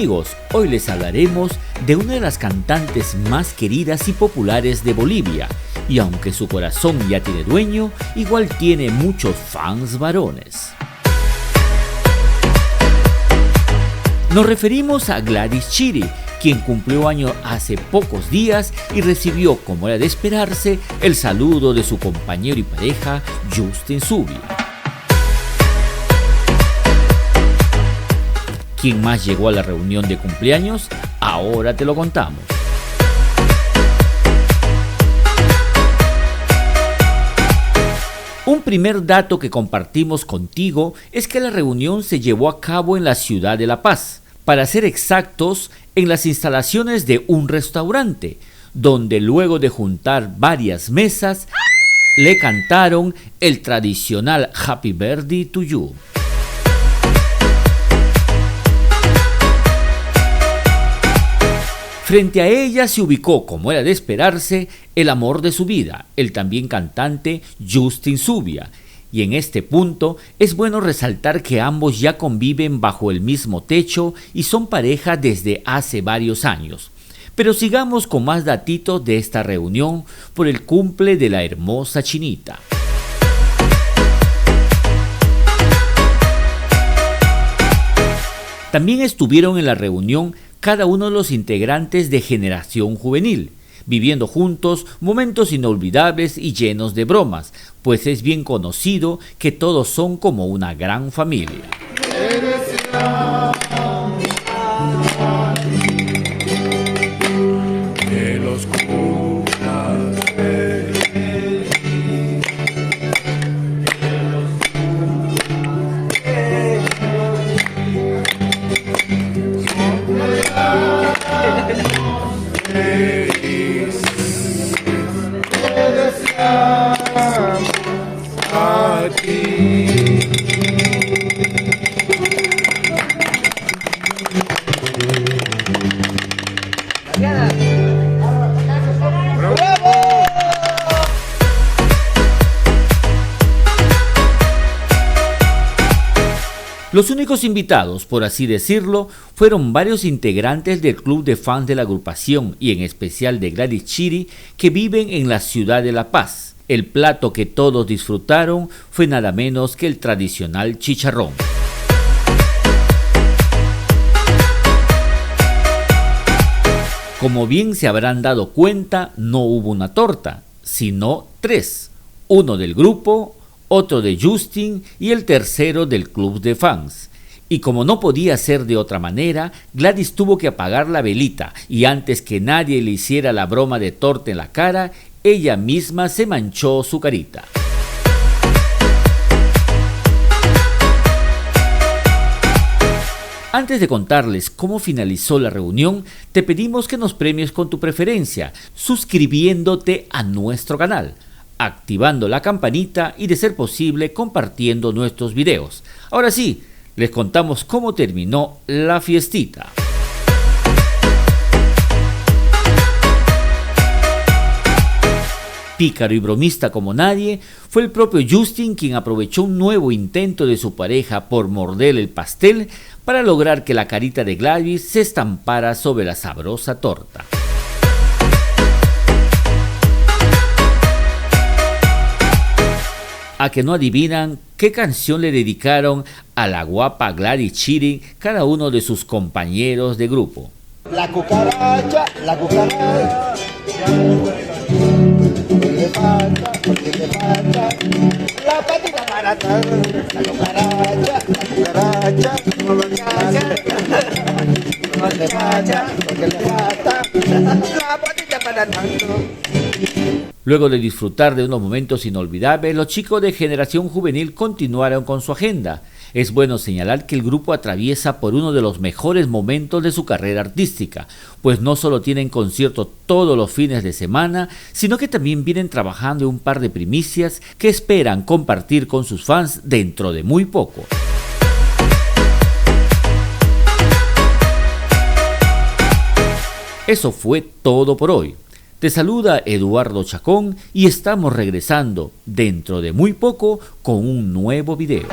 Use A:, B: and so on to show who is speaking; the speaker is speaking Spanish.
A: amigos, hoy les hablaremos de una de las cantantes más queridas y populares de Bolivia, y aunque su corazón ya tiene dueño, igual tiene muchos fans varones. Nos referimos a Gladys Chiri, quien cumplió años hace pocos días y recibió, como era de esperarse, el saludo de su compañero y pareja Justin Zubia. ¿Quién más llegó a la reunión de cumpleaños? Ahora te lo contamos. Un primer dato que compartimos contigo es que la reunión se llevó a cabo en la ciudad de La Paz, para ser exactos, en las instalaciones de un restaurante, donde luego de juntar varias mesas, le cantaron el tradicional Happy Birthday to You. Frente a ella se ubicó, como era de esperarse, el amor de su vida, el también cantante Justin Zubia. Y en este punto es bueno resaltar que ambos ya conviven bajo el mismo techo y son pareja desde hace varios años. Pero sigamos con más datitos de esta reunión por el cumple de la hermosa chinita. También estuvieron en la reunión cada uno de los integrantes de Generación Juvenil, viviendo juntos momentos inolvidables y llenos de bromas, pues es bien conocido que todos son como una gran familia. Los únicos invitados, por así decirlo, fueron varios integrantes del club de fans de la agrupación y en especial de Gladys Chiri, que viven en la ciudad de La Paz. El plato que todos disfrutaron fue nada menos que el tradicional chicharrón. Como bien se habrán dado cuenta, no hubo una torta, sino tres. Uno del grupo, otro de Justin y el tercero del club de fans. Y como no podía ser de otra manera, Gladys tuvo que apagar la velita y antes que nadie le hiciera la broma de torta en la cara, ella misma se manchó su carita. Antes de contarles cómo finalizó la reunión, te pedimos que nos premies con tu preferencia, suscribiéndote a nuestro canal, activando la campanita y de ser posible compartiendo nuestros videos. Ahora sí, les contamos cómo terminó la fiestita. Pícaro y bromista como nadie, fue el propio Justin quien aprovechó un nuevo intento de su pareja por morder el pastel para lograr que la carita de Gladys se estampara sobre la sabrosa torta. ¿A que no adivinan qué canción le dedicaron a la guapa Gladys Chiri cada uno de sus compañeros de grupo?
B: La cucaracha, la cucaracha. Porque te falta la patita barata. La cucaracha, no lo no te falta, porque le falta la patita barata.
A: Luego de disfrutar de unos momentos inolvidables, los chicos de Generación Juvenil continuaron con su agenda. Es bueno señalar que el grupo atraviesa por uno de los mejores momentos de su carrera artística, pues no solo tienen conciertos todos los fines de semana, sino que también vienen trabajando en un par de primicias que esperan compartir con sus fans dentro de muy poco. Eso fue todo por hoy. Te saluda Eduardo Chacón y estamos regresando dentro de muy poco con un nuevo video.